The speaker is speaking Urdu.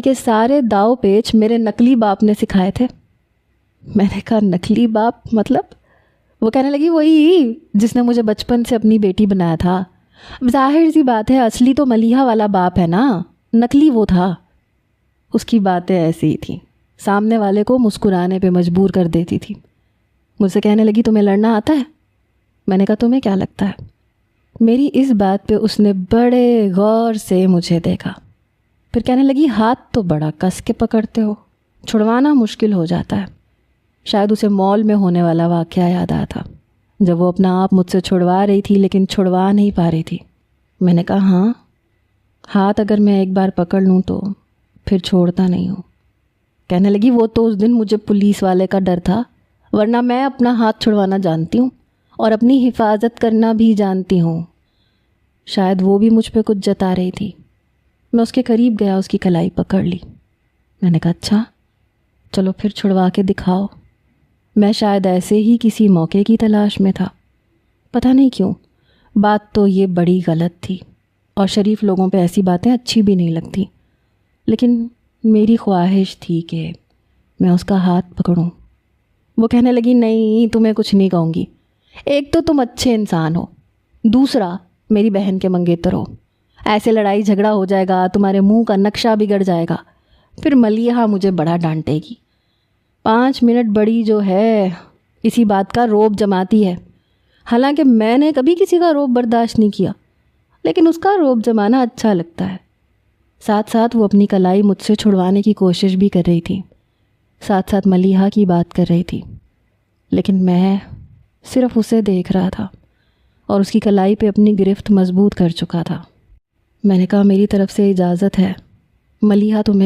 کے سارے داؤ پیچ میرے نقلی باپ نے سکھائے تھے۔ میں نے کہا نقلی باپ مطلب؟ وہ کہنے لگی وہی جس نے مجھے بچپن سے اپنی بیٹی بنایا تھا۔ ظاہر سی بات ہے اصلی تو ملیحہ والا باپ ہے نا، نقلی وہ تھا۔ اس کی باتیں ایسی ہی تھیں، سامنے والے کو مسکرانے پہ مجبور کر دیتی تھی۔ مجھ سے کہنے لگی تمہیں لڑنا آتا ہے؟ میں نے کہا تمہیں کیا لگتا ہے؟ میری اس بات پہ اس نے بڑے غور سے مجھے دیکھا، پھر کہنے لگی ہاتھ تو بڑا کس کے پکڑتے ہو، چھڑوانا مشکل ہو جاتا ہے۔ شاید اسے مال میں ہونے والا واقعہ یاد آیا تھا جب وہ اپنا آپ مجھ سے چھڑوا رہی تھی لیکن چھڑوا نہیں پا رہی تھی۔ میں نے کہا ہاں، ہاتھ اگر میں ایک بار پکڑ لوں تو پھر چھوڑتا نہیں ہوں۔ کہنے لگی وہ تو اس دن مجھے پولیس والے کا ڈر تھا، ورنہ میں اپنا ہاتھ چھڑوانا جانتی ہوں اور اپنی حفاظت کرنا بھی جانتی ہوں۔ شاید وہ بھی مجھ پہ کچھ جتا رہی تھی۔ میں اس کے قریب گیا، اس کی کلائی پکڑ لی۔ میں نے کہا اچھا چلو پھر چھڑوا کے دکھاؤ۔ میں شاید ایسے ہی کسی موقع کی تلاش میں تھا، پتہ نہیں کیوں۔ بات تو یہ بڑی غلط تھی اور شریف لوگوں پہ ایسی باتیں اچھی بھی نہیں لگتی، لیکن میری خواہش تھی کہ میں اس کا ہاتھ پکڑوں۔ وہ کہنے لگی نہیں تمہیں کچھ نہیں کہوں گی، ایک تو تم اچھے انسان ہو، دوسرا میری بہن کے منگیتر ہو، ایسے لڑائی جھگڑا ہو جائے گا، تمہارے منہ کا نقشہ بگڑ جائے گا، پھر ملیحہ مجھے بڑا ڈانٹے گی۔ 5 منٹ بڑی جو ہے اسی بات کا روب جماتی ہے، حالانکہ میں نے کبھی کسی کا روب برداشت نہیں کیا، لیکن اس کا روب جمانا اچھا لگتا ہے۔ ساتھ ساتھ وہ اپنی کلائی مجھ سے چھڑوانے کی کوشش بھی کر رہی تھی، ساتھ ساتھ ملیحہ کی بات کر رہی تھی، لیکن میں صرف اسے دیکھ رہا تھا اور اس کی کلائی پہ اپنی گرفت مضبوط کر چکا تھا۔ میں نے کہا میری طرف سے اجازت ہے، ملیحہ تمہیں